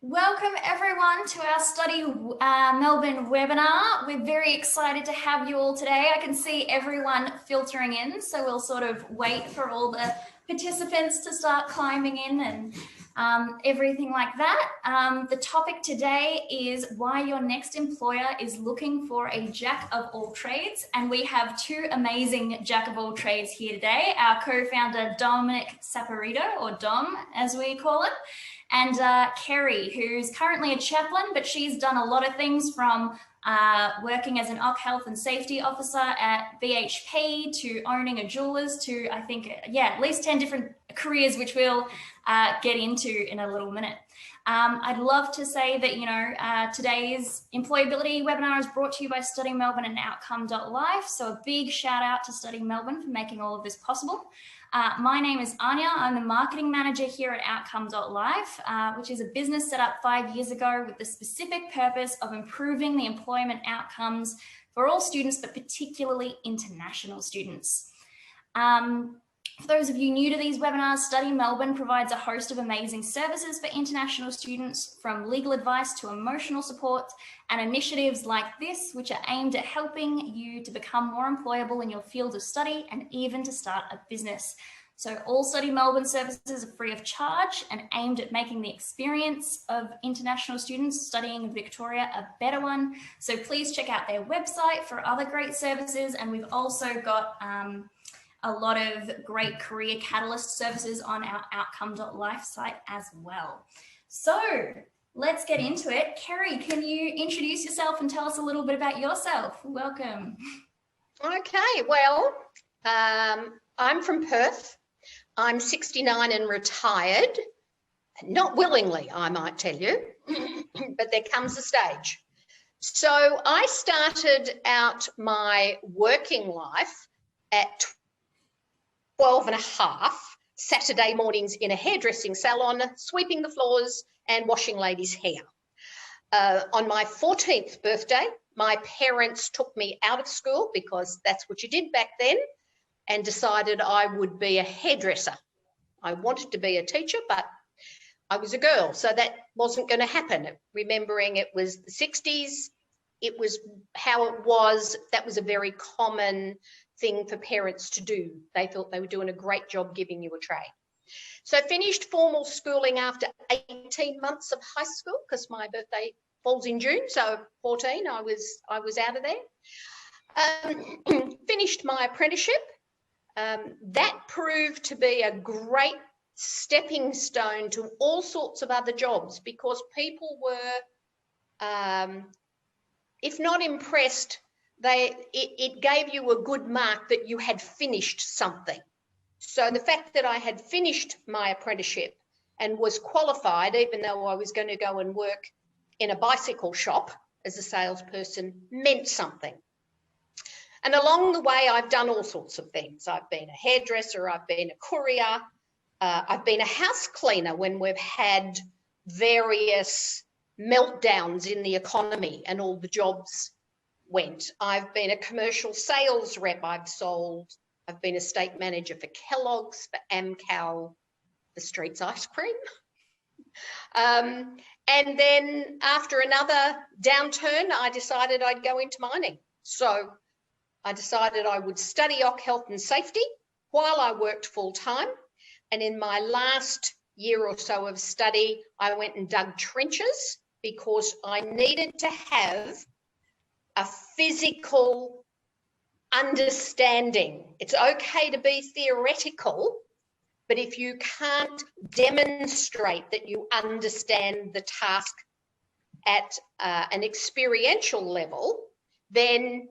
Welcome everyone to our Study Melbourne webinar. We're very excited to have you all today. I can see everyone filtering in, so we'll sort of wait for all the participants to start climbing in and everything like that. The topic today is why your next employer is looking for a jack of all trades, and we have two amazing jack of all trades here today. Our co-founder Dominic Saporito, or Dom as we call him, and Kerry, who's currently a chaplain, but she's done a lot of things from working as an OC health and safety officer at BHP to owning a jewelers to, I think, at least 10 different careers, which we'll get into in a little minute. I'd love to say that, today's employability webinar is brought to you by Study Melbourne and Outcome.life. So a big shout out to Study Melbourne for making all of this possible. My name is Anya. I'm the marketing manager here at Outcome.life, which is a business set up 5 years ago with the specific purpose of improving the employment outcomes for all students, but particularly international students. For those of you new to these webinars, Study Melbourne provides a host of amazing services for international students, from legal advice to emotional support and initiatives like this, which are aimed at helping you to become more employable in your field of study and even to start a business. So all Study Melbourne services are free of charge and aimed at making the experience of international students studying in Victoria a better one. So please check out their website for other great services. And we've also got a lot of great career catalyst services on our outcome.life site as well. So let's get into it. Kerry, can you introduce yourself and tell us a little bit about yourself? Welcome. Okay, well, I'm from Perth. I'm 69 and retired, not willingly, I might tell you, but there comes a stage. So I started out my working life at 12 and a half Saturday mornings in a hairdressing salon, sweeping the floors and washing ladies' hair. On my 14th birthday, my parents took me out of school, because that's what you did back then, and decided I would be a hairdresser. I wanted to be a teacher, but I was a girl, so that wasn't going to happen. Remembering it was the 60s, it was how it was. That was a very common thing for parents to do. They thought they were doing a great job giving you a trade. So finished formal schooling after 18 months of high school, because my birthday falls in June, so 14, I was out of there. Finished my apprenticeship. That proved to be a great stepping stone to all sorts of other jobs, because people were, if not impressed, it gave you a good mark that you had finished something. So the fact that I had finished my apprenticeship and was qualified, even though I was going to go and work in a bicycle shop as a salesperson, meant something. And along the way, I've done all sorts of things. I've been a hairdresser, I've been a courier, I've been a house cleaner when we've had various meltdowns in the economy and all the jobs went. I've been a commercial sales rep. I've been a state manager for Kellogg's, for Amcal, the Streets ice cream. And then after another downturn, I decided I'd go into mining. So I decided I would study OC health and safety while I worked full time. And in my last year or so of study, I went and dug trenches, because I needed to have a physical understanding. It's okay to be theoretical, but if you can't demonstrate that you understand the task at an experiential level, then,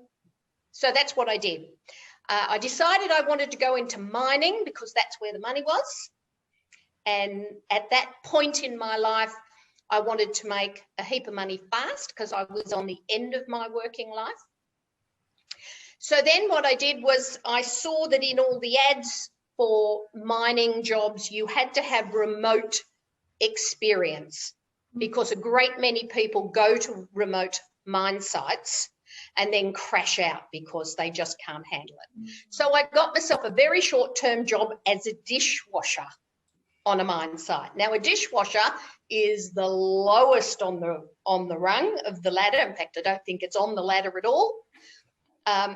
so that's what I did. I decided I wanted to go into mining because that's where the money was. And at that point in my life, I wanted to make a heap of money fast, because I was on the end of my working life. So then what I did was I saw that in all the ads for mining jobs, you had to have remote experience, because a great many people go to remote mine sites and then crash out because they just can't handle it. So I got myself a very short-term job as a dishwasher on a mine site. Now, a dishwasher is the lowest on the rung of the ladder. In fact, I don't think it's on the ladder at all.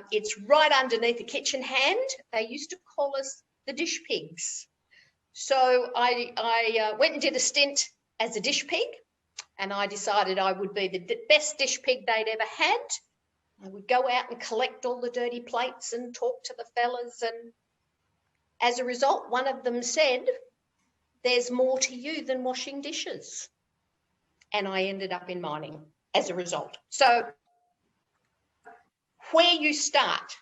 It's right underneath the kitchen hand. They used to call us the dish pigs. So I went and did a stint as a dish pig, and I decided I would be the best dish pig they'd ever had. I would go out and collect all the dirty plates and talk to the fellas, and as a result, one of them said, "There's more to you than washing dishes." And I ended up in mining as a result. So where you start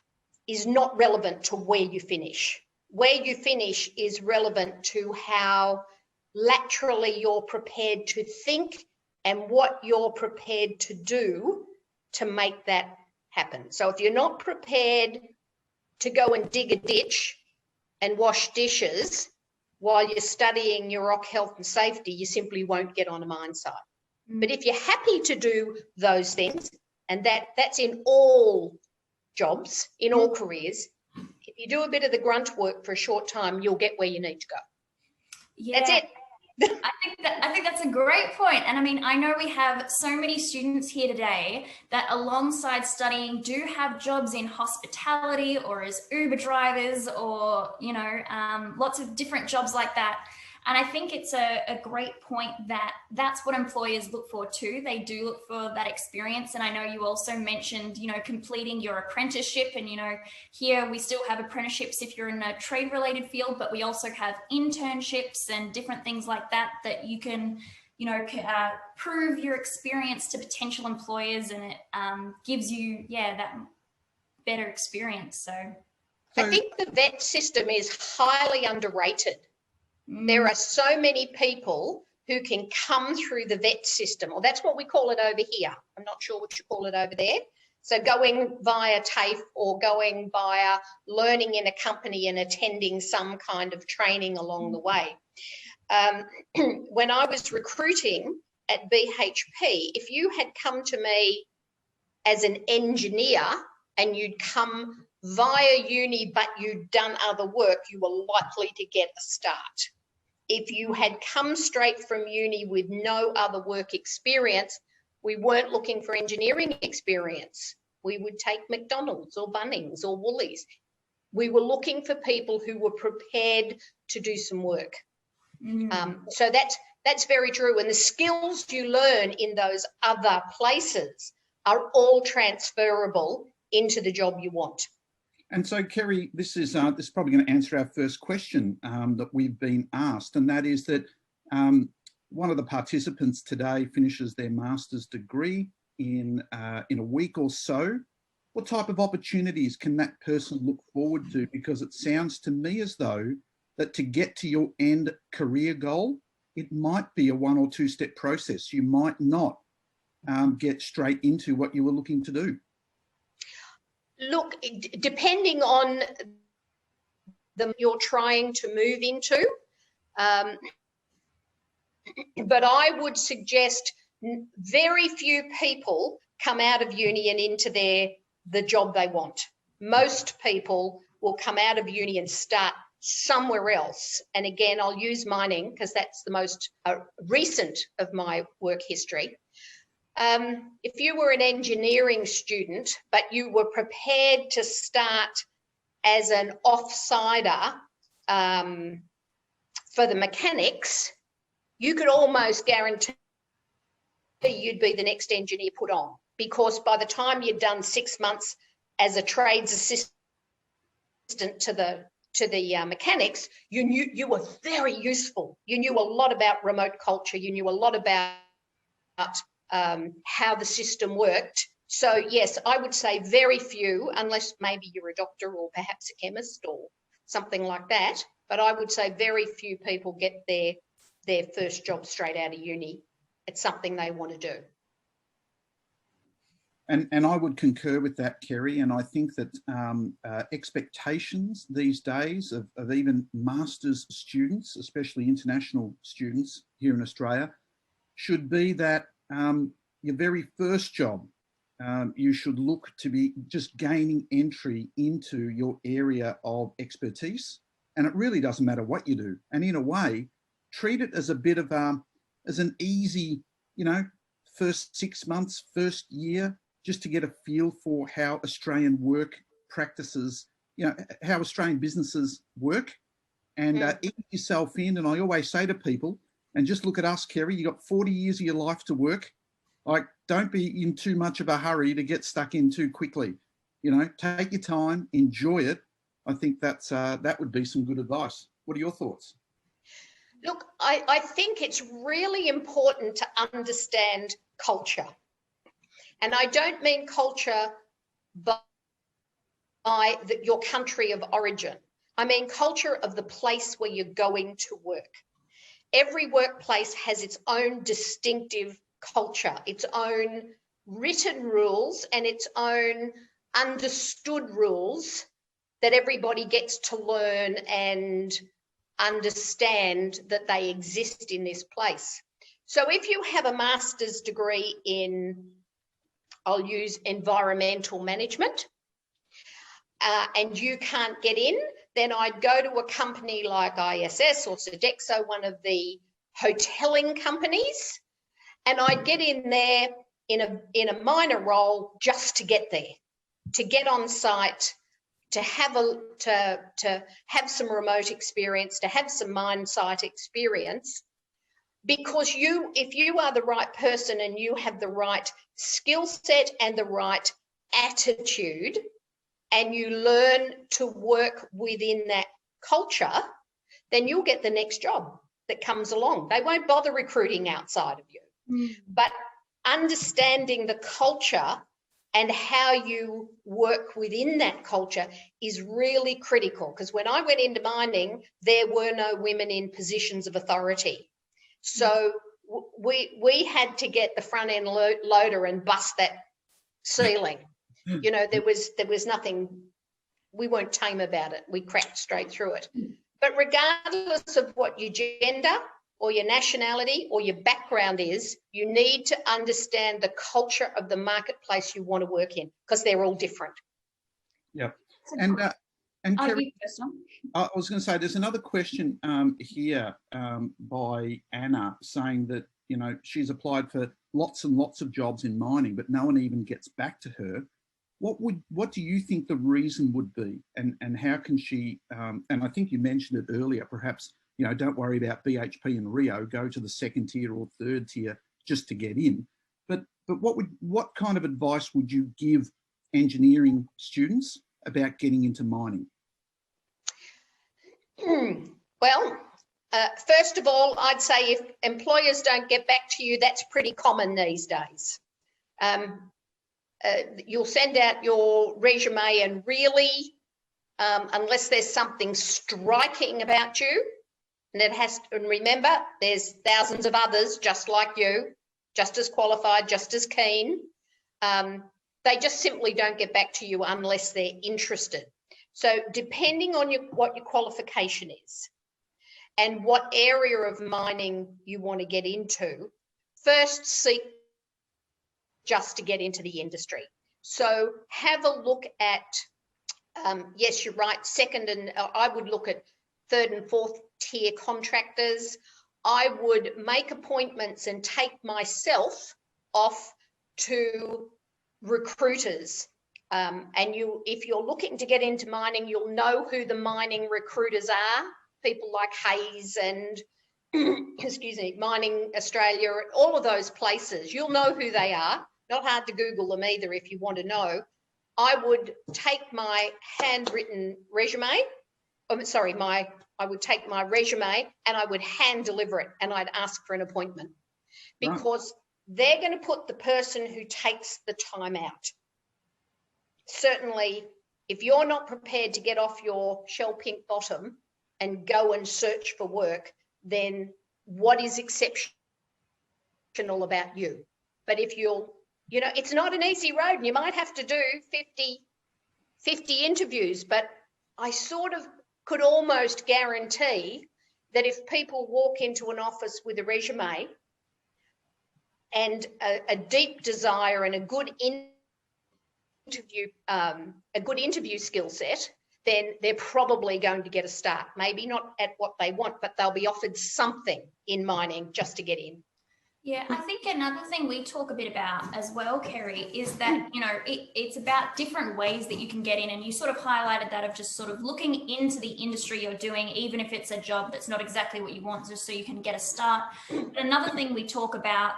is not relevant to where you finish. Where you finish is relevant to how laterally you're prepared to think and what you're prepared to do to make that happen. So if you're not prepared to go and dig a ditch and wash dishes while you're studying your rock health and safety, you simply won't get on a mine site. But if you're happy to do those things, and that's in all jobs, in all careers, if you do a bit of the grunt work for a short time, you'll get where you need to go. Yeah. That's it. I think that's a great point. And I mean, I know we have so many students here today that alongside studying do have jobs in hospitality or as Uber drivers or, you know, lots of different jobs like that. And I think it's a great point that that's what employers look for too. They do look for that experience. And I know you also mentioned, you know, completing your apprenticeship. And, you know, here we still have apprenticeships if you're in a trade related field, but we also have internships and different things like that, that you can, you know, prove your experience to potential employers, and it gives you, that better experience. So I think the VET system is highly underrated. There are so many people who can come through the VET system, or that's what we call it over here. I'm not sure what you call it over there. So going via TAFE or going via learning in a company and attending some kind of training along the way. When I was recruiting at BHP, if you had come to me as an engineer and you'd come via uni but you'd done other work, you were likely to get a start. If you had come straight from uni with no other work experience, we weren't looking for engineering experience. We would take McDonald's or Bunnings or Woolies. We were looking for people who were prepared to do some work. So that's very true. And the skills you learn in those other places are all transferable into the job you want. And so, Kerry, this is probably going to answer our first question that we've been asked, and that is that one of the participants today finishes their master's degree in a week or so. What type of opportunities can that person look forward to? Because it sounds to me as though that to get to your end career goal, it might be a 1 or 2 step process. You might not get straight into what you were looking to do. Look, depending on you're trying to move into, but I would suggest very few people come out of uni and into the job they want. Most people will come out of uni and start somewhere else. And again, I'll use mining because that's the most recent of my work history. If you were an engineering student, but you were prepared to start as an offsider for the mechanics, you could almost guarantee you'd be the next engineer put on, because by the time you'd done 6 months as a trades assistant to the mechanics, you were very useful. You knew a lot about remote culture. You knew a lot about how the system worked. So yes, I would say very few, unless maybe you're a doctor or perhaps a chemist or something like that. But I would say very few people get their first job straight out of uni. It's something they want to do. And I would concur with that, Kerry. And I think that expectations these days of even master's students, especially international students here in Australia, should be that your very first job, you should look to be just gaining entry into your area of expertise. And it really doesn't matter what you do. And in a way, treat it as a bit of as an easy, you know, first 6 months, first year, just to get a feel for how Australian work practices, you know, how Australian businesses work, and ease yourself in. And I always say to people, and just look at us, Kerry, you got 40 years of your life to work. Like, don't be in too much of a hurry to get stuck in too quickly. You know, take your time, enjoy it. I think that's that would be some good advice. What are your thoughts? Look, I think it's really important to understand culture. And I don't mean culture by your country of origin. I mean culture of the place where you're going to work. Every workplace has its own distinctive culture, its own written rules and its own understood rules that everybody gets to learn and understand that they exist in this place. So if you have a master's degree in, I'll use environmental management, and you can't get in, then I'd go to a company like ISS or Sodexo, one of the hoteling companies, and I'd get in there in a minor role just to get there, to get on site, to have to have some remote experience, to have some mine site experience, because if you are the right person and you have the right skill set and the right attitude, and you learn to work within that culture, then you'll get the next job that comes along. They won't bother recruiting outside of you. But understanding the culture and how you work within that culture is really critical, because when I went into mining, there were no women in positions of authority. So we had to get the front end loader and bust that ceiling. You know, there was nothing, we weren't tame about it. We cracked straight through it. But regardless of what your gender or your nationality or your background is, you need to understand the culture of the marketplace you want to work in, because they're all different. Yeah. And Kerry, I was going to say, there's another question here by Anna saying that, you know, she's applied for lots and lots of jobs in mining, but no one even gets back to her. What do you think the reason would be, and how can she? And I think you mentioned it earlier. Perhaps, you know, don't worry about BHP and Rio. Go to the second tier or third tier just to get in. But what kind of advice would you give engineering students about getting into mining? Well, first of all, I'd say if employers don't get back to you, that's pretty common these days. You'll send out your resume, and really, unless there's something striking about you, and remember, there's thousands of others just like you, just as qualified, just as keen. They just simply don't get back to you unless they're interested. So depending on what your qualification is and what area of mining you want to get into, first seek just to get into the industry. So have a look at, yes, you're right, second, and I would look at third and fourth tier contractors. I would make appointments and take myself off to recruiters. And if you're looking to get into mining, you'll know who the mining recruiters are, people like Hayes and excuse me, Mining Australia, all of those places. You'll know who they are. Not hard to Google them either if you want to know. I would take my handwritten resume, I would take my resume and I would hand deliver it, and I'd ask for an appointment, because they're going to put the person who takes the time out. Certainly, if you're not prepared to get off your shell pink bottom and go and search for work, then what is exceptional about you? But if you'll, you know, it's not an easy road, and you might have to do 50 interviews, but I sort of could almost guarantee that if people walk into an office with a resume and a deep desire and a good interview skill set, then they're probably going to get a start. Maybe not at what they want, but they'll be offered something in mining just to get in. Yeah, I think another thing we talk a bit about as well, Kerry, is that, you know, it's about different ways that you can get in. And you sort of highlighted that of just sort of looking into the industry you're doing, even if it's a job that's not exactly what you want, just so you can get a start. But another thing we talk about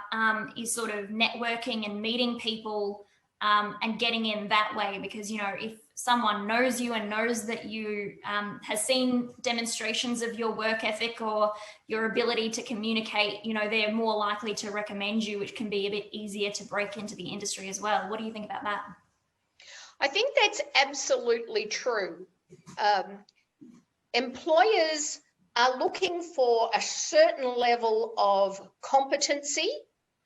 is sort of networking and meeting people and getting in that way, because, you know, if someone knows you and knows that you has seen demonstrations of your work ethic or your ability to communicate, you know, they're more likely to recommend you, which can be a bit easier to break into the industry as well. What do you think about that? I think that's absolutely true. Employers are looking for a certain level of competency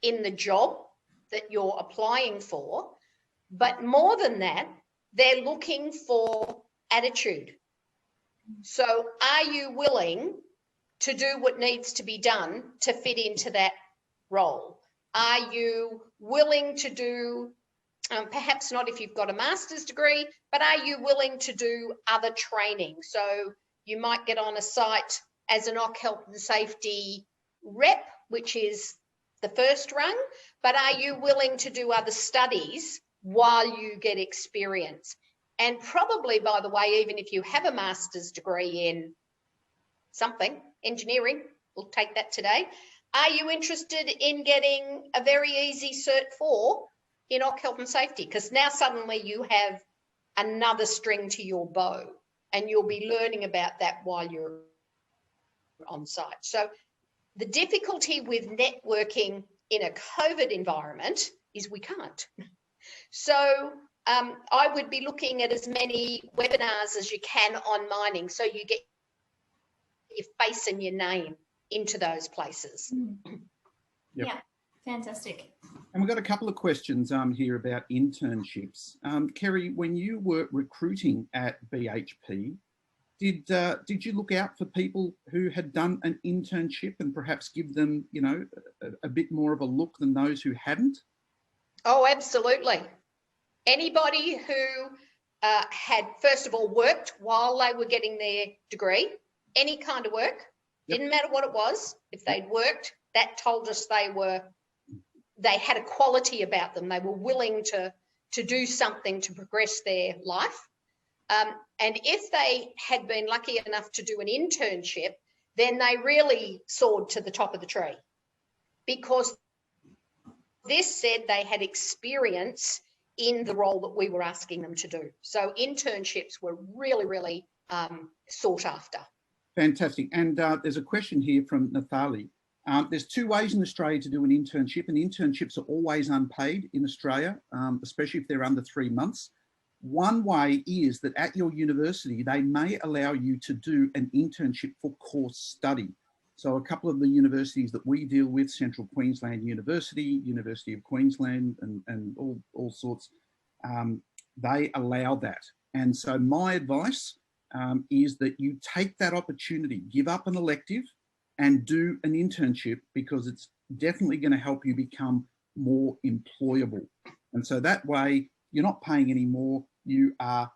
in the job that you're applying for, but more than that, they're looking for attitude. So are you willing to do what needs to be done to fit into that role? Are you willing to do, perhaps not if you've got a master's degree, but are you willing to do other training? So you might get on a site as an OC health and safety rep, which is the first rung, but are you willing to do other studies while you get experience? And probably, by the way, even if you have a master's degree in something, engineering, we'll take that today, are you interested in getting a very easy Cert 4 in OC health and safety? Because now suddenly you have another string to your bow and you'll be learning about that while you're on site. So the difficulty with networking in a COVID environment is we can't. So I would be looking at as many webinars as you can on mining, so you get your face and your name into those places. Yep. Yeah, fantastic. And we've got a couple of questions here about internships. Kerry, when you were recruiting at BHP, did you look out for people who had done an internship and perhaps give them, you know, a bit more of a look than those who hadn't? Oh, absolutely. Anybody who had, first of all, worked while they were getting their degree, any kind of work, Yep. didn't matter what it was. If they'd worked, that told us they had a quality about them. They were willing to do something to progress their life. And if they had been lucky enough to do an internship, then they really soared to the top of the tree, because this said they had experience in the role that we were asking them to do. So internships were really, really sought after. Fantastic. And there's a question here from Nathali. There's two ways in Australia to do an internship, and internships are always unpaid in Australia, especially if they're under 3 months. One way is that at your university, they may allow you to do an internship for course study. So a couple of the universities that we deal with, Central Queensland University, University of Queensland, and all sorts, they allow that. And so my advice is that you take that opportunity, give up an elective and do an internship, because it's definitely going to help you become more employable. And so that way you're not paying any more. You are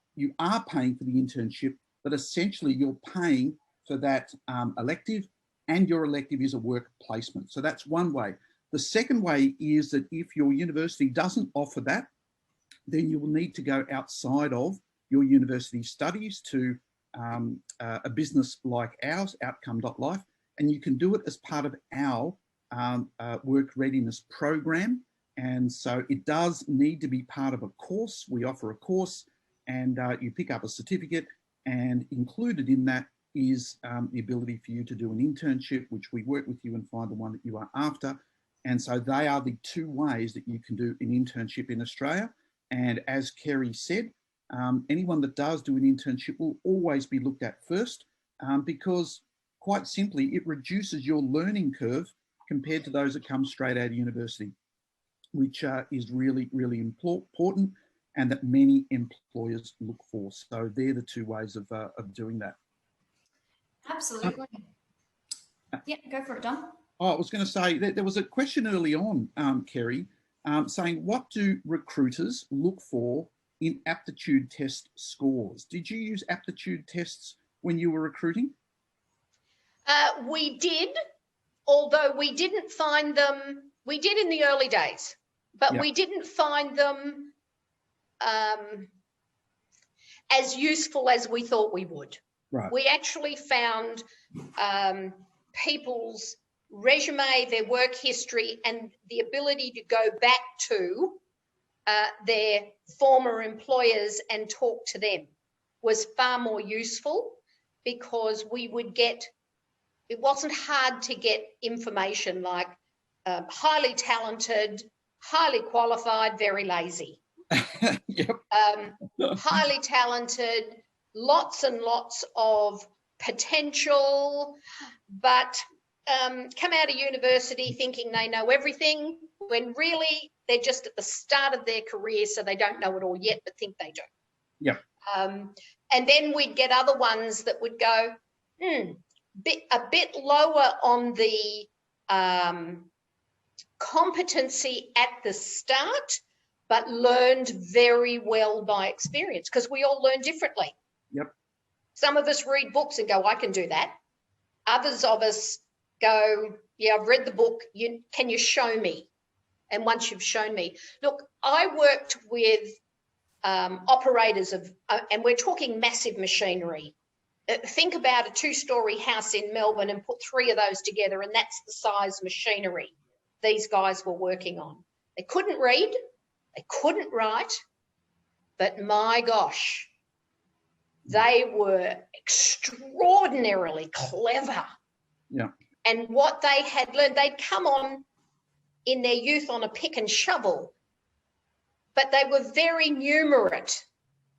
paying for the internship, but essentially you're paying for that elective, and your elective is a work placement. So that's one way. The second way is that if your university doesn't offer that, then you will need to go outside of your university studies to a business like ours, Outcome.life, and you can do it as part of our work readiness program. And so it does need to be part of a course. We offer a course, and you pick up a certificate, and included in that is the ability for you to do an internship, which we work with you and find the one that you are after. And so they are the two ways that you can do an internship in Australia. And as Kerry said, anyone that does do an internship will always be looked at first, because quite simply, it reduces your learning curve compared to those that come straight out of university, which is really, really important, and that many employers look for. So they're the two ways of doing that. Absolutely. Yeah, go for it, Dom. Oh, I was going to say that there was a question early on, Kerry, saying, what do recruiters look for in aptitude test scores. Did you use aptitude tests when you were recruiting? We did, although we didn't find them, we did in the early days, but Yep. we didn't find them as useful as we thought we would. Right. We actually found people's resume, their work history, and the ability to go back to their former employers and talk to them was far more useful, because we would get, it wasn't hard to get information like highly talented, highly qualified, very lazy. Yep. Highly talented, lots and lots of potential, but come out of university thinking they know everything, when really they're just at the start of their career, so they don't know it all yet, but think they do. Yep. And then we'd get other ones that would go a bit lower on the competency at the start, but learned very well by experience, because we all learn differently. Yep. Some of us read books and go, I can do that. Others of us go, yeah, I've read the book. Can you show me? And once you've shown me, look, I worked with operators of, and we're talking massive machinery. Think about a 2-story house in Melbourne and put 3 of those together, and that's the size machinery these guys were working on. They couldn't read, they couldn't write, but my gosh, they were extraordinarily clever. Yeah. And what they had learned, they'd come on in their youth on a pick and shovel, but they were very numerate.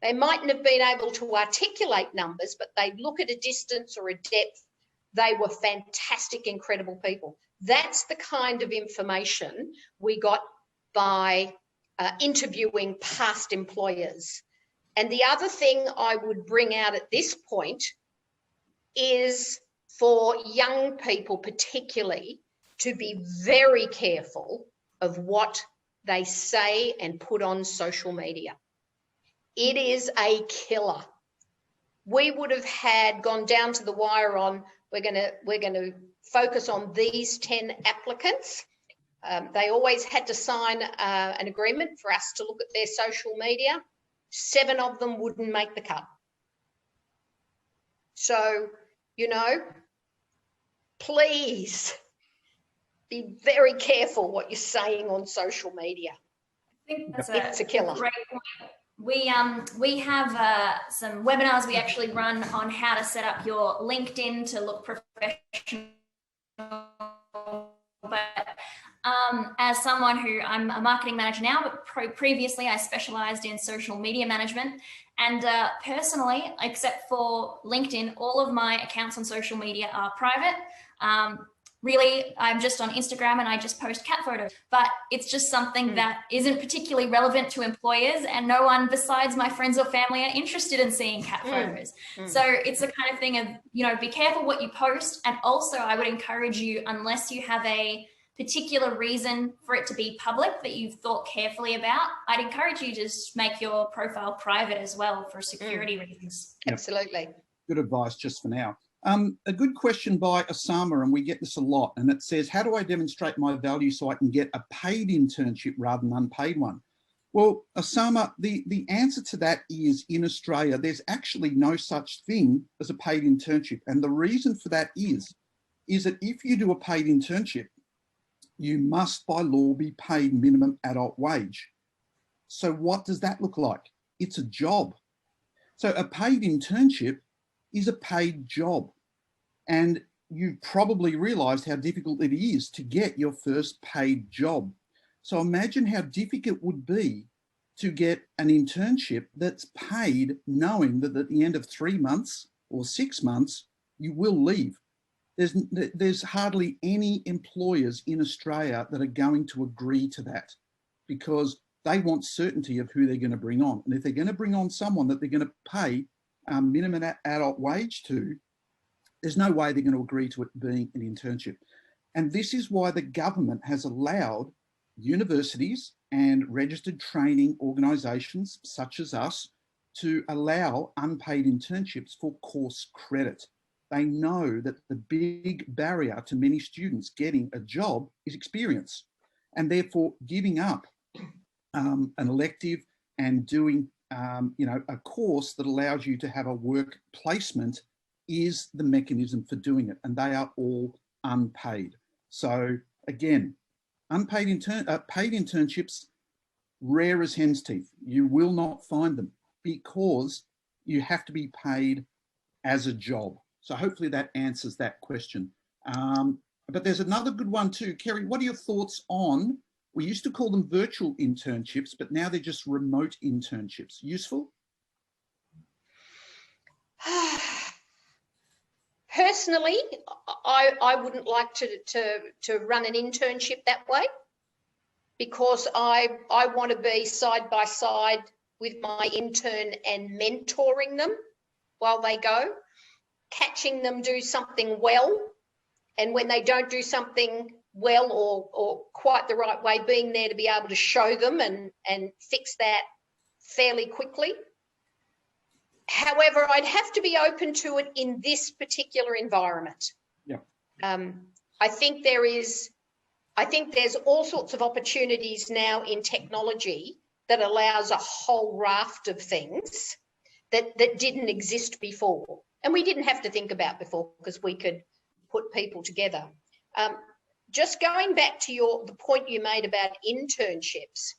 They mightn't have been able to articulate numbers, but they'd look at a distance or a depth. They were fantastic, incredible people. That's the kind of information we got by interviewing past employers. And the other thing I would bring out at this point is for young people particularly to be very careful of what they say and put on social media. It is a killer. We would have gone down to the wire on, we're going to focus on these 10 applicants. They always had to sign an agreement for us to look at their social media. 7 of them wouldn't make the cut. So, you know, please be very careful what you're saying on social media. I think that's It's a killer. Great point. We have some webinars we actually run on how to set up your LinkedIn to look professional. But as someone who, I'm a marketing manager now, but previously I specialized in social media management. And personally, except for LinkedIn, all of my accounts on social media are private. Really, I'm just on Instagram and I just post cat photos, but it's just something that isn't particularly relevant to employers, and no one besides my friends or family are interested in seeing cat photos. So it's the kind of thing of, you know, be careful what you post. And also I would encourage you, unless you have a particular reason for it to be public that you've thought carefully about, I'd encourage you to just make your profile private as well for security reasons. Yep. Absolutely. Good advice just for now. A good question by Osama, and we get this a lot, and it says, how do I demonstrate my value so I can get a paid internship rather than unpaid one? Well, Osama, the answer to that is, in Australia, there's actually no such thing as a paid internship. And the reason for that is that if you do a paid internship, you must by law be paid minimum adult wage. So what does that look like? It's a job. So a paid internship is a paid job. And you've probably realized how difficult it is to get your first paid job. So imagine how difficult it would be to get an internship that's paid, knowing that at the end of 3 months or 6 months, you will leave. There's hardly any employers in Australia that are going to agree to that, because they want certainty of who they're going to bring on. And if they're going to bring on someone that they're going to pay minimum adult wage to, there's no way they're going to agree to it being an internship. And this is why the government has allowed universities and registered training organisations such as us to allow unpaid internships for course credit. They know that the big barrier to many students getting a job is experience, and therefore giving up an elective and doing a course that allows you to have a work placement is the mechanism for doing it, and they are all unpaid. So again, paid internships, rare as hen's teeth. You will not find them because you have to be paid as a job. So hopefully that answers that question. But there's another good one too. Kerry, what are your thoughts on, we used to call them virtual internships, but now they're just remote internships. Useful? Personally, I wouldn't like to run an internship that way, because I want to be side by side with my intern and mentoring them while they go, catching them do something well, and when they don't do something well or quite the right way, being there to be able to show them and fix that fairly quickly. However, I'd have to be open to it in this particular environment. Yeah. I think there's all sorts of opportunities now in technology that allows a whole raft of things that didn't exist before. And we didn't have to think about before because we could put people together. Just going back to the point you made about internships,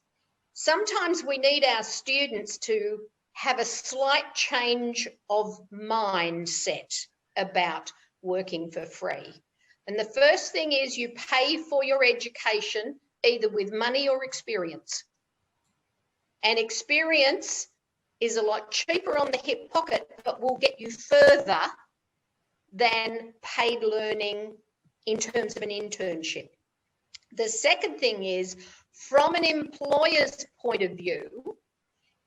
sometimes we need our students to have a slight change of mindset about working for free. And the first thing is you pay for your education either with money or experience. And experience is a lot cheaper on the hip pocket, but will get you further than paid learning in terms of an internship. The second thing is, from an employer's point of view,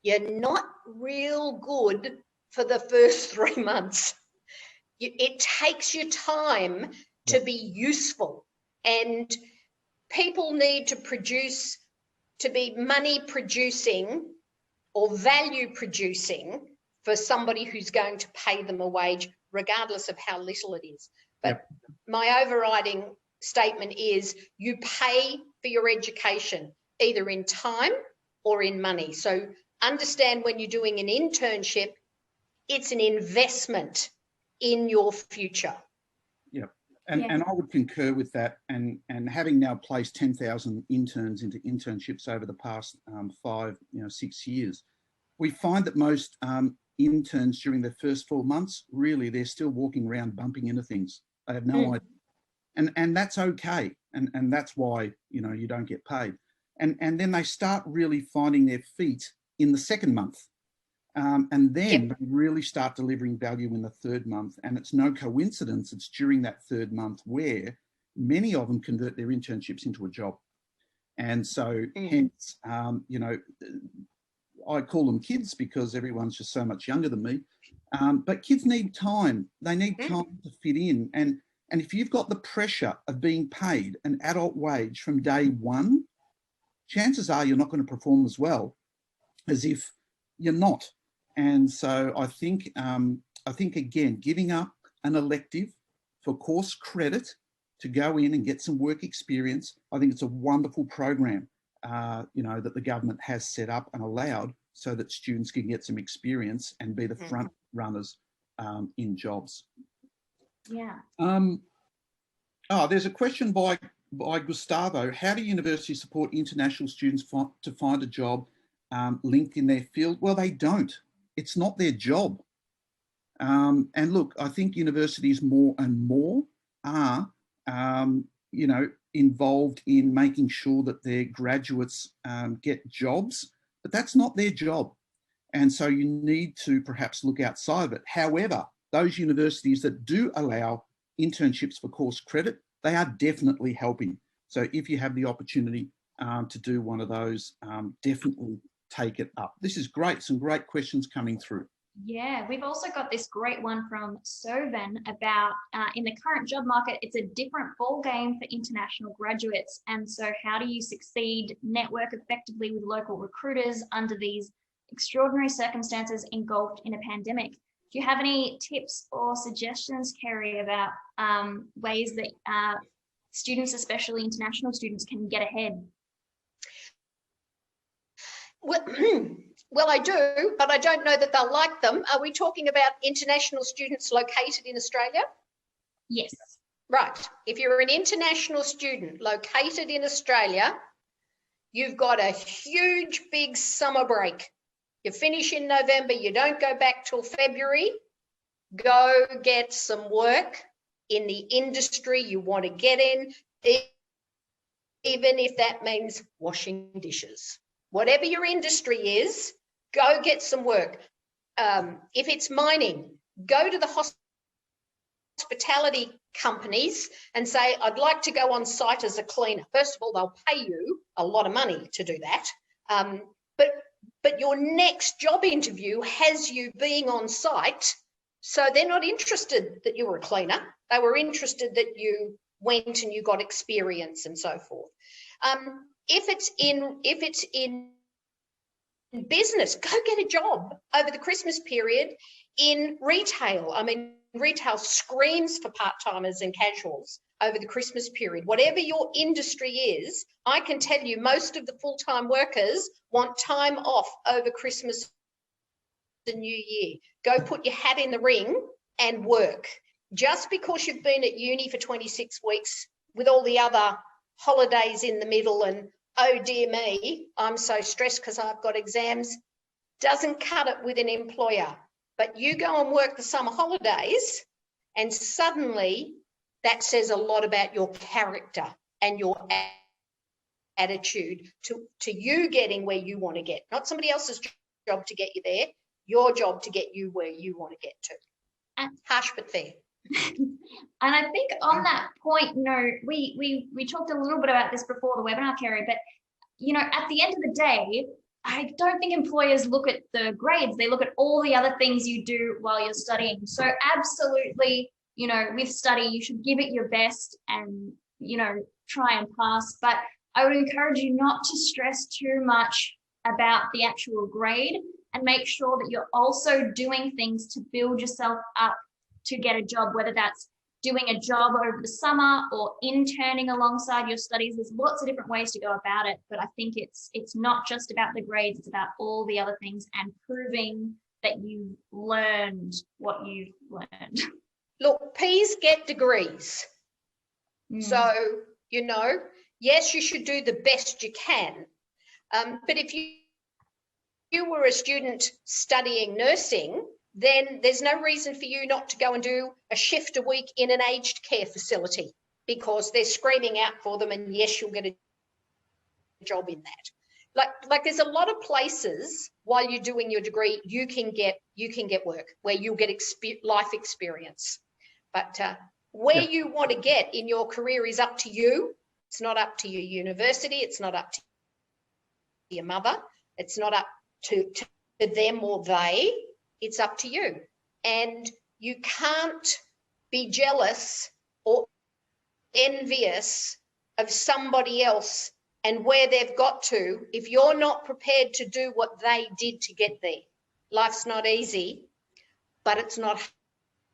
you're not real good for the first 3 months. It takes you time to be useful, and people need to produce, to be money producing or value producing for somebody who's going to pay them a wage, regardless of how little it is. But my overriding statement is you pay for your education either in time or in money. So understand when you're doing an internship, it's an investment in your future. Yeah. And I would concur with that. And having now placed 10,000 interns into internships over the past 6 years, we find that most interns during their first 4 months, really, they're still walking around bumping into things. They have no idea. And that's okay. And that's why, you don't get paid. And then they start really finding their feet in the second month. And then they really start delivering value in the third month. And it's no coincidence, it's during that third month where many of them convert their internships into a job. And so hence, I call them kids because everyone's just so much younger than me. But kids need time. They need time to fit in. And if you've got the pressure of being paid an adult wage from day one, chances are you're not going to perform as well as if you're not. And so I think again, giving up an elective for course credit to go in and get some work experience, I think it's a wonderful program, that the government has set up and allowed so that students can get some experience and be the front runners in jobs. Yeah. There's a question by Gustavo. How do universities support international students to find a job linked in their field? Well, they don't. It's not their job. And look, I think universities more and more are, involved in making sure that their graduates get jobs, but that's not their job. And so you need to perhaps look outside of it. However, those universities that do allow internships for course credit, they are definitely helping. So if you have the opportunity to do one of those, definitely take it up. This is great. Some great questions coming through. Yeah, we've also got this great one from Soven about in the current job market, it's a different ball game for international graduates. And so how do you succeed, network effectively with local recruiters under these extraordinary circumstances engulfed in a pandemic? Do you have any tips or suggestions, Kerry, about ways that students, especially international students, can get ahead? Well, I do, but I don't know that they'll like them. Are we talking about international students located in Australia? Yes. Right. If you're an international student located in Australia, you've got a huge, big summer break. You finish in November, you don't go back till February. Go get some work in the industry you want to get in, even if that means washing dishes. Whatever your industry is, go get some work. If it's mining, go to the hospitality companies and say, I'd like to go on site as a cleaner. First of all, they'll pay you a lot of money to do that. But your next job interview has you being on site. So they're not interested that you were a cleaner. They were interested that you went and you got experience and so forth. If it's in business, go get a job over the Christmas period in retail. I mean, retail screams for part-timers and casuals over the Christmas period. Whatever your industry is, I can tell you most of the full-time workers want time off over Christmas and New Year. Go put your hat in the ring and work. Just because you've been at uni for 26 weeks with all the other holidays in the middle and, oh dear me, I'm so stressed because I've got exams, doesn't cut it with an employer. But you go and work the summer holidays and suddenly that says a lot about your character and your attitude to you getting where you want to get. Not somebody else's job to get you there, your job to get you where you want to get to. Harsh but fair. And I think on that point, we talked a little bit about this before the webinar, Kerry, but at the end of the day, I don't think employers look at the grades. They look at all the other things you do while you're studying. So absolutely, with study, you should give it your best and, try and pass. But I would encourage you not to stress too much about the actual grade and make sure that you're also doing things to build yourself up to get a job, whether that's doing a job over the summer or interning alongside your studies. There's lots of different ways to go about it, but I think it's not just about the grades, it's about all the other things and proving that you've learned what you've learned. Look, P's get degrees. So, yes, you should do the best you can. But if you were a student studying nursing, then there's no reason for you not to go and do a shift a week in an aged care facility because they're screaming out for them, and yes, you'll get a job in that. Like there's a lot of places while you're doing your degree you can get work where you'll get life experience. But where you want to get in your career is up to you. It's not up to your university. It's not up to your mother. It's not up to them or they. It's up to you. And you can't be jealous or envious of somebody else and where they've got to if you're not prepared to do what they did to get there. Life's not easy, but it's not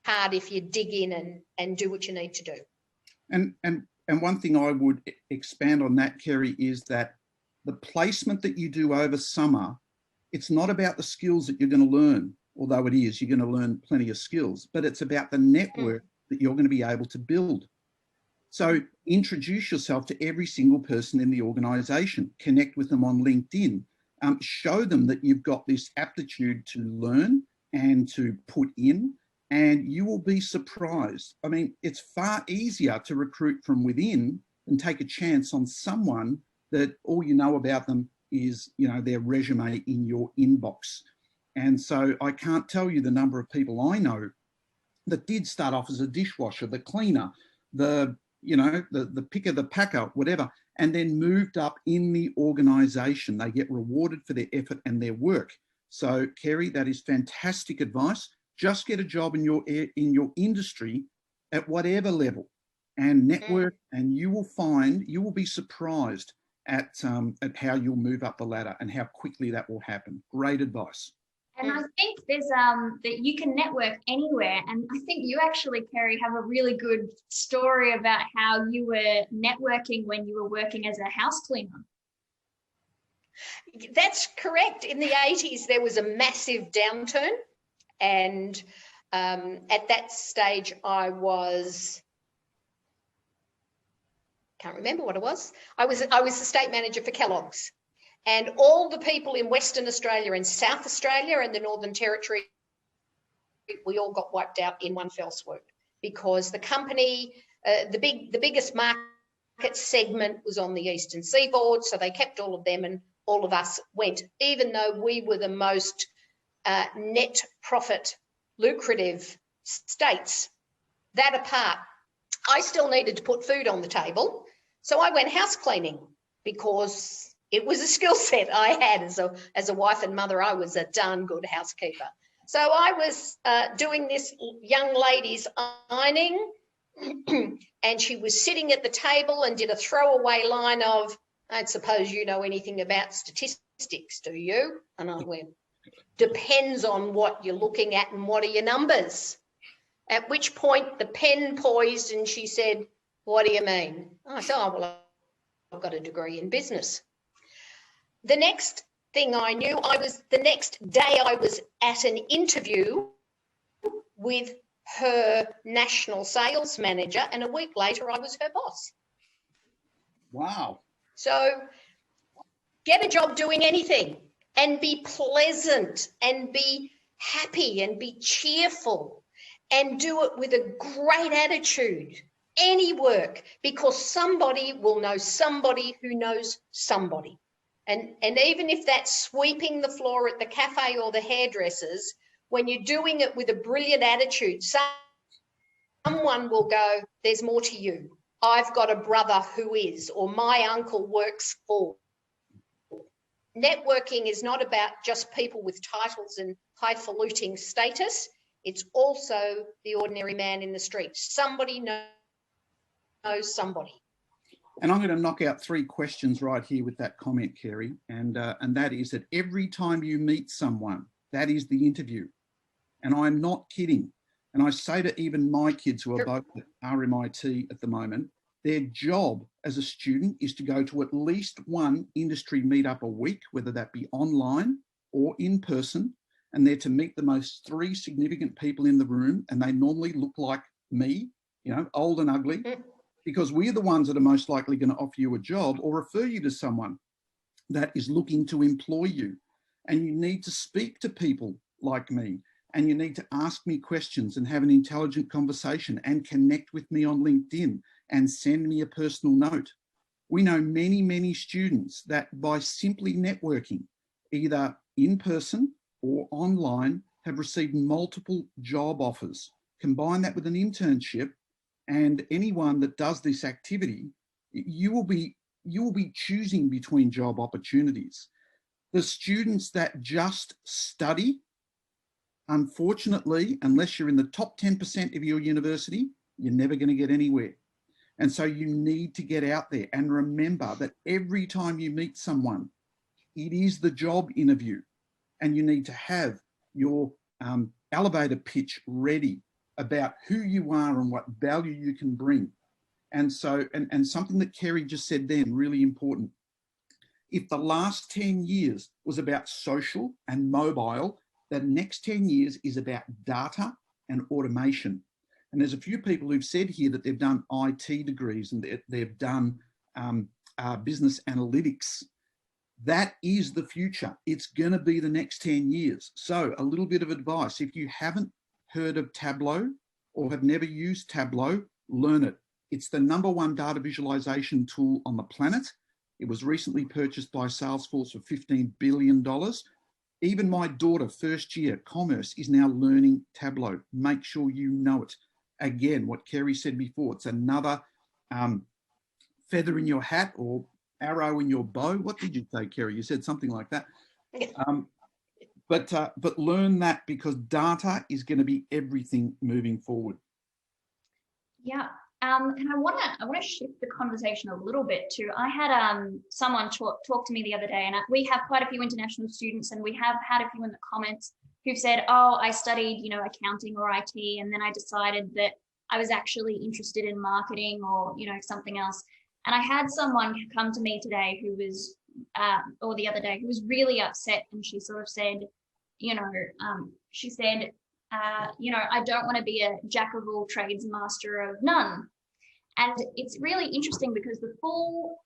hard if you dig in and do what you need to do. And one thing I would expand on that, Kerry, is that the placement that you do over summer, it's not about the skills that you're going to learn. Although it is, you're going to learn plenty of skills, but it's about the network that you're going to be able to build. So introduce yourself to every single person in the organisation, connect with them on LinkedIn, show them that you've got this aptitude to learn and to put in, and you will be surprised. I mean, it's far easier to recruit from within and take a chance on someone that all you know about them is, their resume in your inbox. And so I can't tell you the number of people I know that did start off as a dishwasher, the cleaner, the picker, the packer, whatever, and then moved up in the organisation. They get rewarded for their effort and their work. So, Kerry, that is fantastic advice. Just get a job in your industry at whatever level and network, and you will be surprised at how you'll move up the ladder and how quickly that will happen. Great advice. And I think there's that you can network anywhere. And I think you actually, Kerry, have a really good story about how you were networking when you were working as a house cleaner. That's correct. In the 80s, there was a massive downturn. And at that stage, can't remember what it was. I was the state manager for Kellogg's. And all the people in Western Australia and South Australia and the Northern Territory, we all got wiped out in one fell swoop because the company, the biggest market segment was on the eastern seaboard, so they kept all of them and all of us went, even though we were the most net profit lucrative states. That apart, I still needed to put food on the table, so I went house cleaning because it was a skill set I had as a wife and mother. I was a darn good housekeeper. So I was doing this young lady's ironing and she was sitting at the table and did a throwaway line of, I don't suppose you know anything about statistics, do you? And I went, depends on what you're looking at and what are your numbers. At which point the pen poised and she said, what do you mean? I said, oh, well, I've got a degree in business. The next thing I knew, the next day I was at an interview with her national sales manager, and a week later I was her boss. Wow. So get a job doing anything and be pleasant and be happy and be cheerful and do it with a great attitude. Any work, because somebody will know somebody who knows somebody. And even if that's sweeping the floor at the cafe or the hairdressers, when you're doing it with a brilliant attitude, someone will go, there's more to you. I've got a brother who is, or my uncle works for. Networking is not about just people with titles and highfalutin status. It's also the ordinary man in the street. Somebody knows somebody. And I'm going to knock out 3 questions right here with that comment, Kerry. And that is that every time you meet someone, that is the interview. And I'm not kidding. And I say to even my kids who are both at RMIT at the moment, their job as a student is to go to at least one industry meetup a week, whether that be online or in person. And they're to meet the most 3 significant people in the room. And they normally look like me, you know, old and ugly. Because we're the ones that are most likely going to offer you a job or refer you to someone that is looking to employ you. And you need to speak to people like me, and you need to ask me questions and have an intelligent conversation and connect with me on LinkedIn and send me a personal note. We know many, many students that by simply networking, either in person or online, have received multiple job offers. Combine that with an internship, and anyone that does this activity, you will be choosing between job opportunities. The students that just study, unfortunately, unless you're in the top 10% of your university, you're never going to get anywhere. And so you need to get out there and remember that every time you meet someone, it is the job interview, and you need to have your elevator pitch ready about who you are and what value you can bring. And so, and something that Kerry just said then, really important. If the last 10 years was about social and mobile, the next 10 years is about data and automation. And there's a few people who've said here that they've done IT degrees and they've done business analytics. That is the future. It's going to be the next 10 years. So a little bit of advice. If you haven't heard of Tableau or have never used Tableau, learn it. It's the #1 data visualization tool on the planet. It was recently purchased by Salesforce for $15 billion. Even my daughter, first year commerce, is now learning Tableau. Make sure you know it. Again, what Kerry said before, it's another feather in your hat or arrow in your bow. What did you say, Kerry? You said something like that. but learn that, because data is going to be everything moving forward. Yeah. And I want to shift the conversation a little bit too. I had someone talk to me the other day, and we have quite a few international students, and we have had a few in the comments who've said, oh, I studied, accounting or IT, and then I decided that I was actually interested in marketing or, something else. And I had someone come to me today who was, or the other day, who was really upset, and she sort of said, she said, I don't want to be a jack of all trades, master of none. And it's really interesting because the full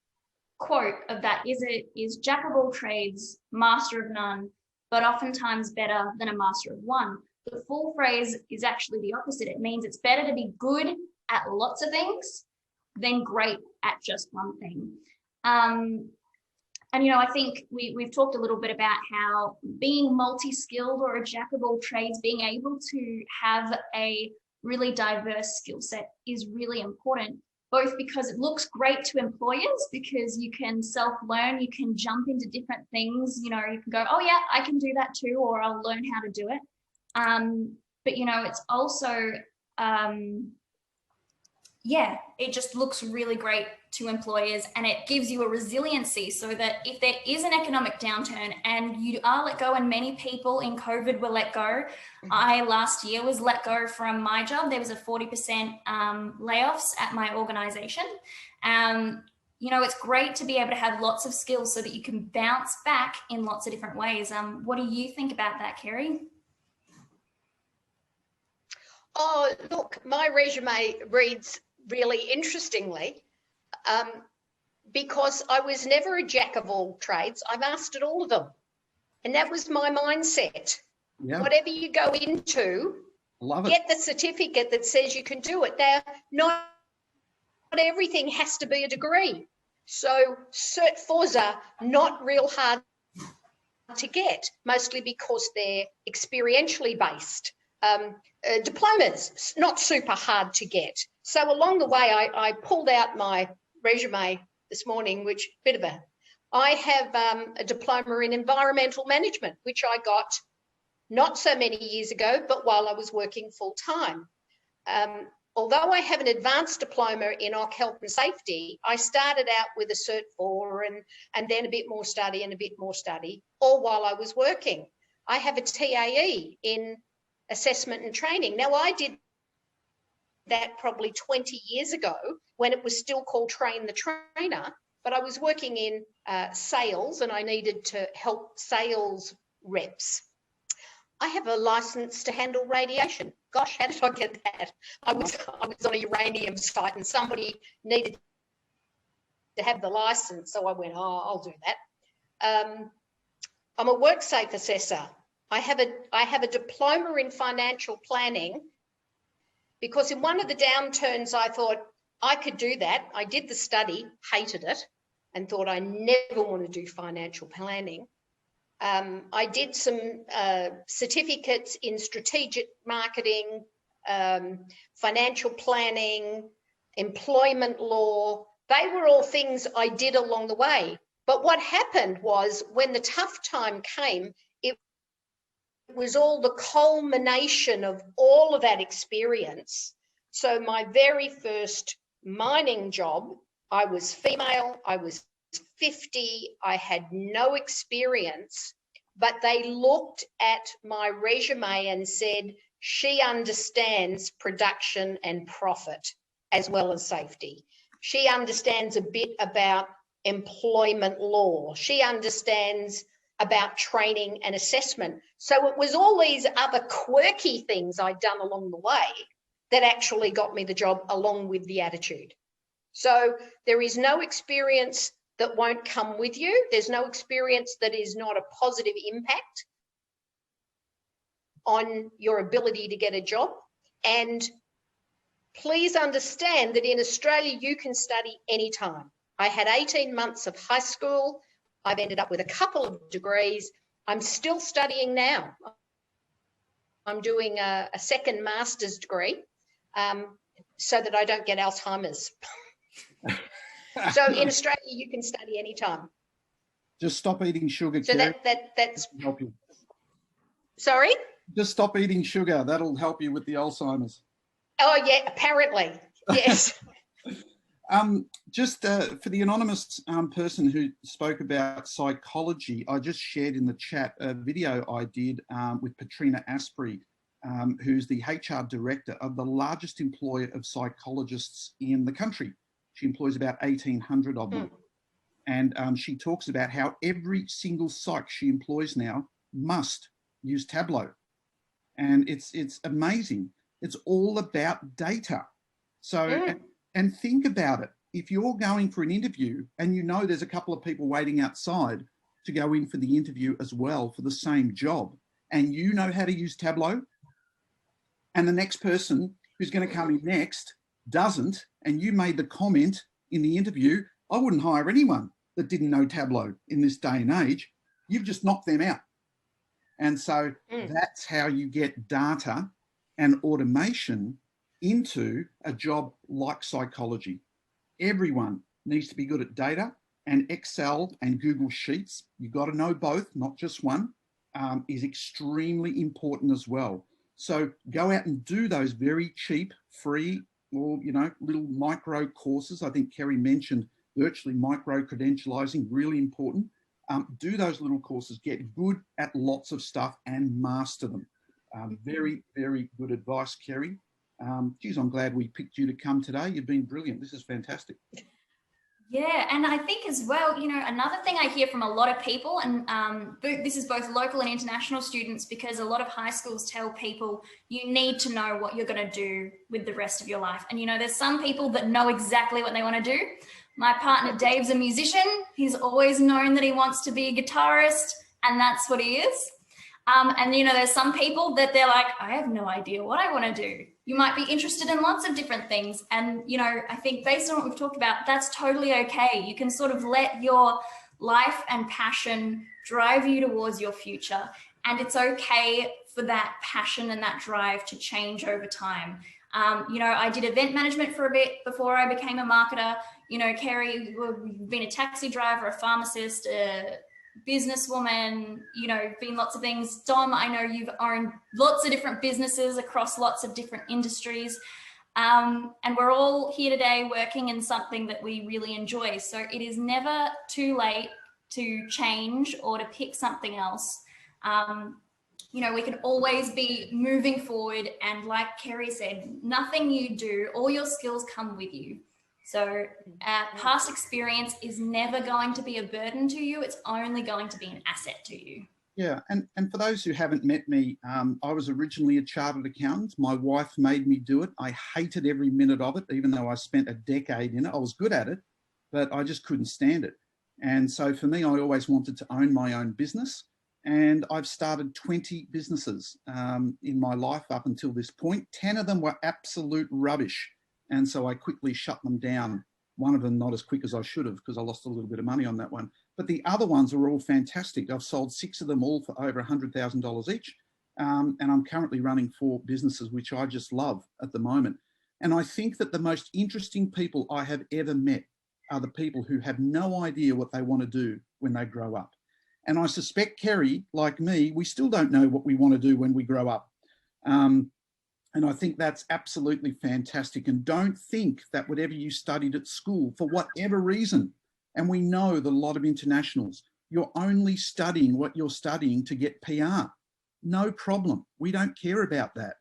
quote of that is jack of all trades, master of none, but oftentimes better than a master of one. The full phrase is actually the opposite. It means it's better to be good at lots of things than great at just one thing. And, I think we've talked a little bit about how being multi-skilled or a jack of all trades, being able to have a really diverse skill set is really important, both because it looks great to employers because you can self-learn, you can jump into different things, you can go, oh yeah, I can do that too, or I'll learn how to do it. But, it's also, it just looks really great to employers, and it gives you a resiliency so that if there is an economic downturn and you are let go, and many people in COVID were let go. I last year was let go from my job. There was a 40% layoffs at my organization. It's great to be able to have lots of skills so that you can bounce back in lots of different ways. What do you think about that, Kerry? Oh, look, my resume reads really interestingly because I was never a jack of all trades. I mastered all of them. And that was my mindset. Yeah. Whatever you go into, get the certificate that says you can do it. Now, not everything has to be a degree. So Cert 4s are not real hard to get, mostly because they're experientially based. Diplomas, not super hard to get. So along the way, I pulled out my resume this morning, which I have a diploma in environmental management, which I got not so many years ago, but while I was working full time. Although I have an advanced diploma in occ health and safety, I started out with a Cert 4 and then a bit more study and a bit more study, all while I was working. I have a TAE in assessment and training. Now, I did that probably 20 years ago when it was still called Train the Trainer, but I was working in sales and I needed to help sales reps. I have a license to handle radiation. Gosh, how did I get that? I was on a uranium site and somebody needed to have the license, so I went, oh, I'll do that. I'm a WorkSafe assessor. I have a diploma in financial planning because in one of the downturns I thought I could do that. I did the study, hated it, and thought I never want to do financial planning. I did some certificates in strategic marketing, financial planning, employment law. They were all things I did along the way. But what happened was when the tough time came, it was all the culmination of all of that experience. So my very first mining job, I was female, I was 50, I had no experience, but they looked at my resume and said, she understands production and profit as well as safety. She understands a bit about employment law. She understands about training and assessment. So it was all these other quirky things I'd done along the way that actually got me the job along with the attitude. So there is no experience that won't come with you. There's no experience that is not a positive impact on your ability to get a job. And please understand that in Australia, you can study anytime. I had 18 months of high school. I've ended up with a couple of degrees. I'm still studying now. I'm doing a second master's degree so that I don't get Alzheimer's. So in Australia, you can study anytime. Just stop eating sugar, so Kerry. that's help you. Sorry? Just stop eating sugar. That'll help you with the Alzheimer's. Oh, yeah, apparently. Yes. Just for the anonymous person who spoke about psychology, I just shared in the chat a video I did with Patrina Asprey, who's the HR director of the largest employer of psychologists in the country. She employs about 1,800 of them. And she talks about how every single psych she employs now must use Tableau. And it's amazing. It's all about data. So, and think about it. If you're going for an interview and you know there's a couple of people waiting outside to go in for the interview as well for the same job, and you know how to use Tableau, and the next person who's going to come in next doesn't, and you made the comment in the interview, I wouldn't hire anyone that didn't know Tableau in this day and age. You've just knocked them out. And so that's how you get data and automation into a job like psychology. Everyone needs to be good at data, and Excel and Google Sheets. You've got to know both, not just one, is extremely important as well. So go out and do those very cheap, free, or, you know, little micro courses. I think Kerry mentioned virtually micro credentializing, really important. Do those little courses, get good at lots of stuff and master them. Very, very good advice, Kerry. Geez, I'm glad we picked you to come today. You've been brilliant. This is fantastic. Yeah, and I think as well, you know, another thing I hear from a lot of people, and this is both local and international students, because a lot of high schools tell people you need to know what you're going to do with the rest of your life. And, you know, there's some people that know exactly what they want to do. My partner, Dave's a musician. He's always known that he wants to be a guitarist, and that's what he is. And, you know, there's some people that they're like, I have no idea what I want to do. You might be interested in lots of different things. And, you know, I think based on what we've talked about, that's totally okay. You can sort of let your life and passion drive you towards your future. And it's okay for that passion and that drive to change over time. You know, I did event management for a bit before I became a marketer. You know, Kerry, you've been a taxi driver, a pharmacist, a businesswoman, you know, been lots of things. Dom, I know you've owned lots of different businesses across lots of different industries. And we're all here today working in something that we really enjoy. So it is never too late to change or to pick something else. You know, we can always be moving forward. And like Kerry said, nothing you do, all your skills come with you. So past experience is never going to be a burden to you. It's only going to be an asset to you. Yeah, and for those who haven't met me, I was originally a chartered accountant. My wife made me do it. I hated every minute of it, even though I spent a decade in it. I was good at it, but I just couldn't stand it. And so for me, I always wanted to own my own business. And I've started 20 businesses in my life up until this point. 10 of them were absolute rubbish. And so I quickly shut them down. One of them not as quick as I should have, because I lost a little bit of money on that one. But the other ones are all fantastic. I've sold 6 of them all for over $100,000 each. And I'm currently running 4 businesses, which I just love at the moment. And I think that the most interesting people I have ever met are the people who have no idea what they want to do when they grow up. And I suspect, Kerry, like me, we still don't know what we want to do when we grow up. And I think that's absolutely fantastic. And don't think that whatever you studied at school, for whatever reason, and we know that a lot of internationals, you're only studying what you're studying to get PR. No problem. We don't care about that.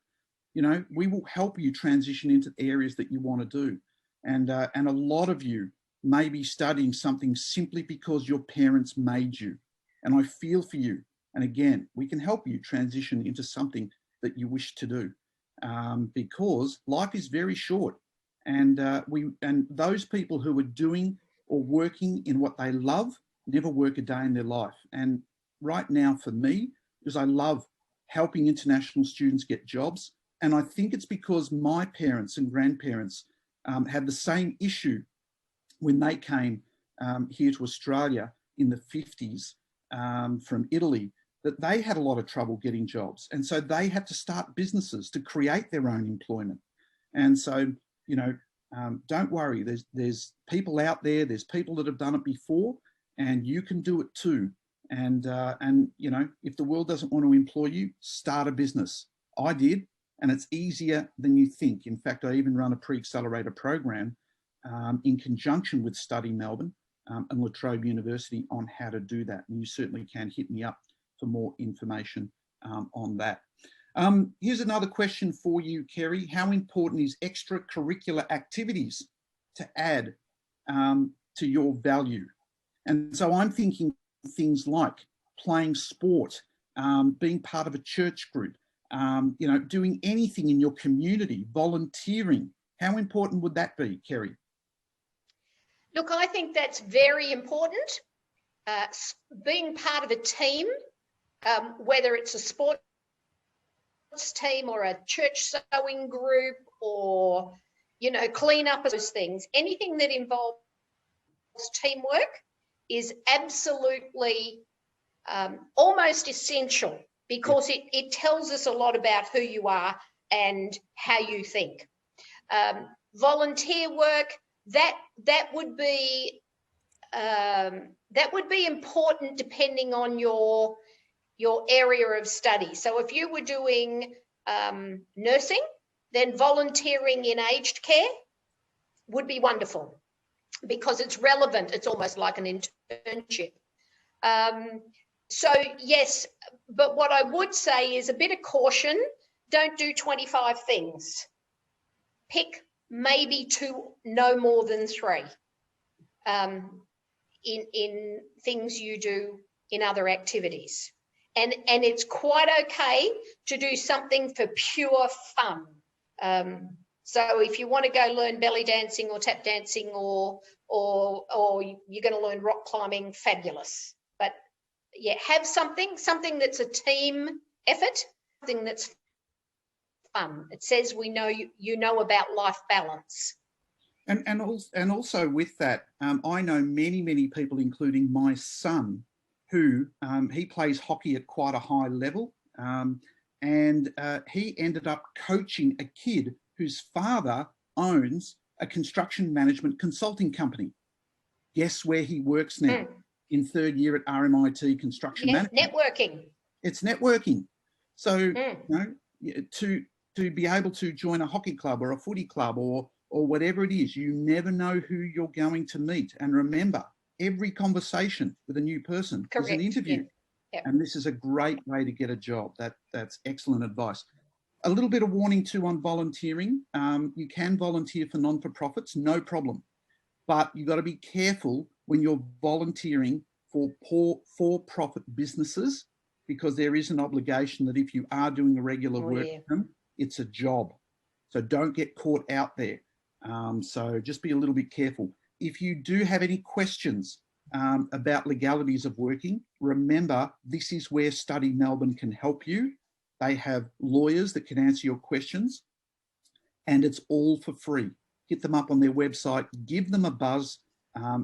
You know, we will help you transition into areas that you want to do. And a lot of you may be studying something simply because your parents made you. And I feel for you. And again, we can help you transition into something that you wish to do, because life is very short. And those people who are doing or working in what they love never work a day in their life. And right now for me, because I love helping international students get jobs. And I think it's because my parents and grandparents had the same issue when they came here to Australia in the 50s. From Italy, that they had a lot of trouble getting jobs. And so they had to start businesses to create their own employment. And so, you know, don't worry, there's people out there, there's people that have done it before, and you can do it too. And you know, if the world doesn't want to employ you, start a business. I did, and it's easier than you think. In fact, I even run a pre-accelerator program in conjunction with Study Melbourne and La Trobe University on how to do that. And you certainly can hit me up for more information on that. Here's another question for you, Kerry. How important is extracurricular activities to add to your value? And so I'm thinking things like playing sport, being part of a church group, you know, doing anything in your community, volunteering. How important would that be, Kerry? Look, I think that's very important. Being part of a team, whether it's a sports team or a church sewing group or, you know, clean up, those things, anything that involves teamwork is absolutely almost essential, because it tells us a lot about who you are and how you think. Volunteer work, that would be important depending on your area of study. So if you were doing nursing, then volunteering in aged care would be wonderful, because it's relevant. It's almost like an internship. So yes, but what I would say is a bit of caution. Don't do 25 things. Pick maybe 2, no more than 3 in things you do in other activities. And it's quite okay to do something for pure fun. So if you want to go learn belly dancing or tap dancing or you're going to learn rock climbing, fabulous. But yeah, have something that's a team effort, something that's fun. It says we know you know about life balance. And also with that, I know many people, including my son, who he plays hockey at quite a high level, and he ended up coaching a kid whose father owns a construction management consulting company. Guess where he works now? In 3rd year at RMIT Construction Management. Networking. It's networking. So you know, to be able to join a hockey club or a footy club or whatever it is, you never know who you're going to meet. And remember, every conversation with a new person is an interview. Yeah. Yep. And this is a great way to get a job. That's excellent advice. A little bit of warning too on volunteering. You can volunteer for non-for-profits, no problem. But you've got to be careful when you're volunteering for for-profit businesses, because there is an obligation that if you are doing a regular work with them, it's a job. So don't get caught out there. So just be a little bit careful. If you do have any questions about legalities of working, remember, this is where Study Melbourne can help you. They have lawyers that can answer your questions, and it's all for free. Hit them up on their website, give them a buzz.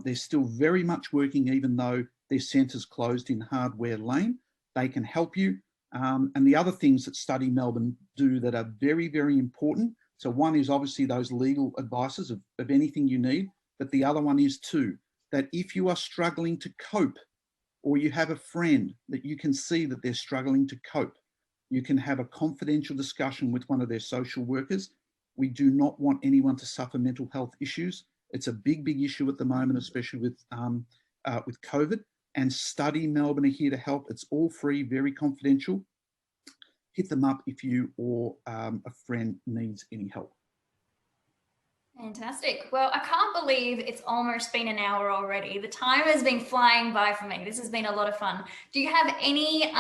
They're still very much working, even though their centre's closed in Hardware Lane. They can help you. And the other things that Study Melbourne do that are very, very important. So one is obviously those legal advices of anything you need, but the other one is too, that if you are struggling to cope, or you have a friend that you can see that they're struggling to cope, you can have a confidential discussion with one of their social workers. We do not want anyone to suffer mental health issues. It's a big, big issue at the moment, especially with COVID. And Study Melbourne are here to help. It's all free, very confidential. Hit them up if you or a friend needs any help. Fantastic. Well, I can't believe it's almost been an hour already. The time has been flying by for me. This has been a lot of fun. Do you have any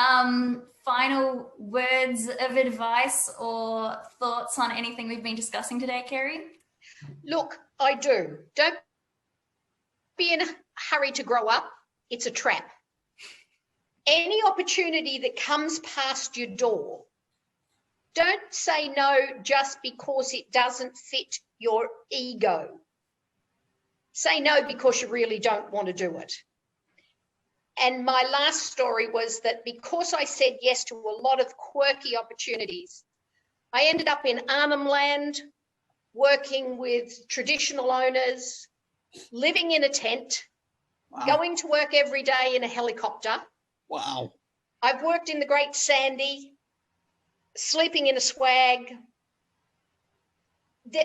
final words of advice or thoughts on anything we've been discussing today, Kerry? Look, I do. Don't be in a hurry to grow up. It's a trap. Any opportunity that comes past your door, don't say no just because it doesn't fit your ego. Say no because you really don't want to do it. And my last story was that because I said yes to a lot of quirky opportunities, I ended up in Arnhem Land, working with traditional owners, living in a tent, going to work every day in a helicopter, Wow. I've worked in the Great Sandy, sleeping in a swag.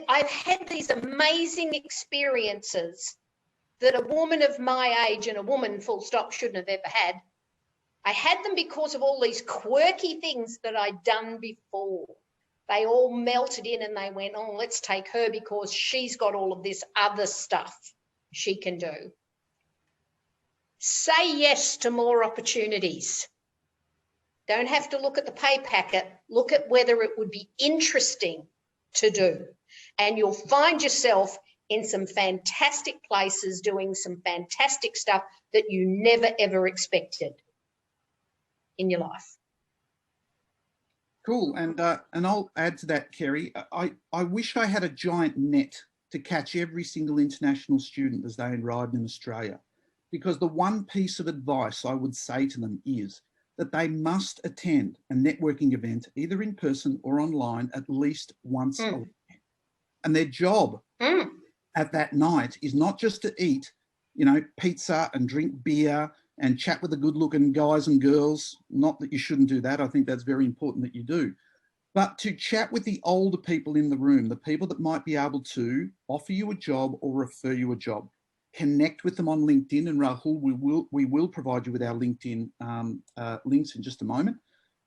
I've had these amazing experiences that a woman of my age, and a woman full stop, shouldn't have ever had. I had them because of all these quirky things that I'd done before. They all melted in and they went, oh, let's take her because she's got all of this other stuff she can do. Say yes to more opportunities. Don't have to look at the pay packet. Look at whether it would be interesting to do. And you'll find yourself in some fantastic places doing some fantastic stuff that you never, ever expected in your life. Cool. And I'll add to that, Kerry. I wish I had a giant net to catch every single international student as they arrived in Australia, because the one piece of advice I would say to them is that they must attend a networking event, either in person or online, at least once a week. And their job at that night is not just to eat, you know, pizza and drink beer and chat with the good-looking guys and girls. Not that you shouldn't do that. I think that's very important that you do. But to chat with the older people in the room, the people that might be able to offer you a job or refer you a job. Connect with them on LinkedIn, and Rahul, we will provide you with our LinkedIn links in just a moment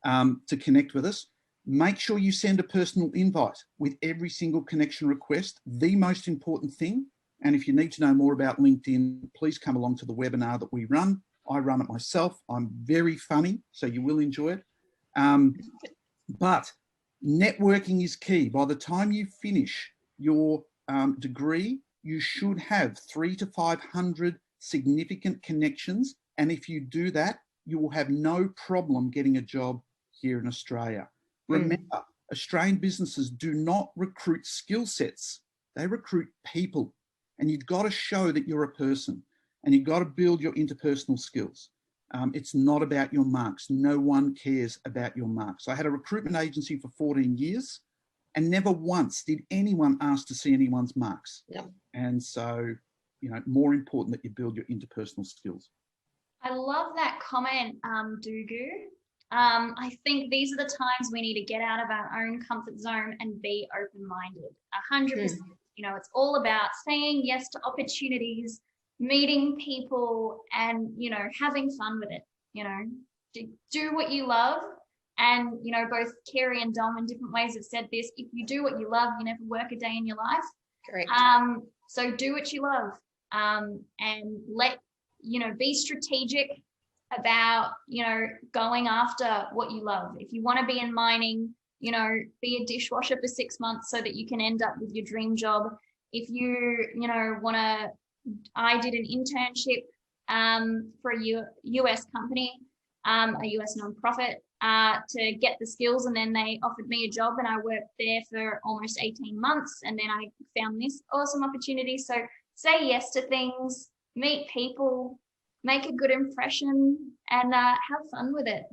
to connect with us. Make sure you send a personal invite with every single connection request. The most important thing, and if you need to know more about LinkedIn, please come along to the webinar that we run. I run it myself. I'm very funny, so you will enjoy it. But networking is key. By the time you finish your degree, you should have 300 to 500 significant connections. And if you do that, you will have no problem getting a job here in Australia. Remember, Australian businesses do not recruit skill sets. They recruit people. And you've got to show that you're a person, and you've got to build your interpersonal skills. It's not about your marks. No one cares about your marks. I had a recruitment agency for 14 years. And never once did anyone ask to see anyone's marks. Yeah. And so, you know, more important that you build your interpersonal skills. I love that comment, Dugu. I think these are the times we need to get out of our own comfort zone and be open-minded. 100%. You know, it's all about saying yes to opportunities, meeting people, and, you know, having fun with it. You know, do what you love. And, you know, both Kerry and Dom in different ways have said this: if you do what you love, you never work a day in your life. Correct. So do what you love, and be strategic about, you know, going after what you love. If you want to be in mining, you know, be a dishwasher for 6 months so that you can end up with your dream job. If I did an internship for a US company, a US nonprofit, to get the skills, and then they offered me a job, and I worked there for almost 18 months, and then I found this awesome opportunity. So say yes to things, meet people, make a good impression, and have fun with it.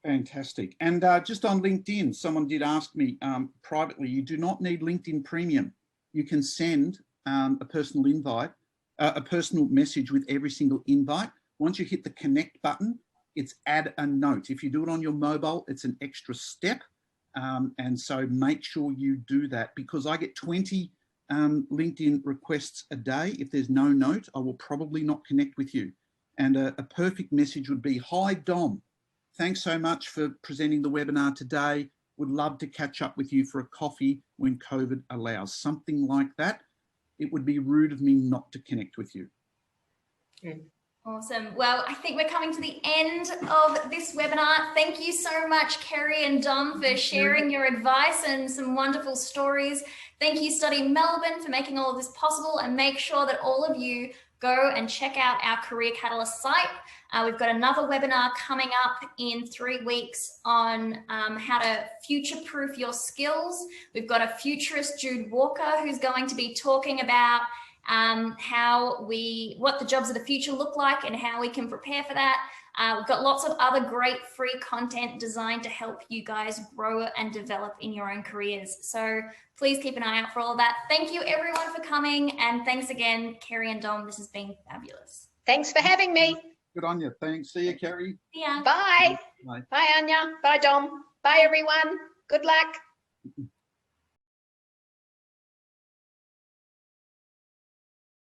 Fantastic. And just on LinkedIn, someone did ask me privately, you do not need LinkedIn Premium. You can send a personal invite, a personal message with every single invite. Once you hit the connect button, it's add a note. If you do it on your mobile, it's an extra step. And so make sure you do that, because I get 20 LinkedIn requests a day. If there's no note, I will probably not connect with you. And a perfect message would be, hi, Dom. Thanks so much for presenting the webinar today. Would love to catch up with you for a coffee when COVID allows. Something like that. It would be rude of me not to connect with you. Awesome. Well, I think we're coming to the end of this webinar. Thank you so much, Kerry and Dom, for sharing your advice and some wonderful stories. Thank you, Study Melbourne, for making all of this possible, and make sure that all of you go and check out our Career Catalyst site. We've got another webinar coming up in 3 weeks on how to future-proof your skills. We've got a futurist, Jude Walker, who's going to be talking about what the jobs of the future look like and how we can prepare for that. We've got lots of other great free content designed to help you guys grow and develop in your own careers. So please keep an eye out for all of that. Thank you everyone for coming, and thanks again, Kerry and Dom. This has been fabulous. Thanks for having me. Good on you. Thanks. See you, Kerry. Yeah. Bye. Bye. Bye, Anya. Bye, Dom. Bye, everyone. Good luck.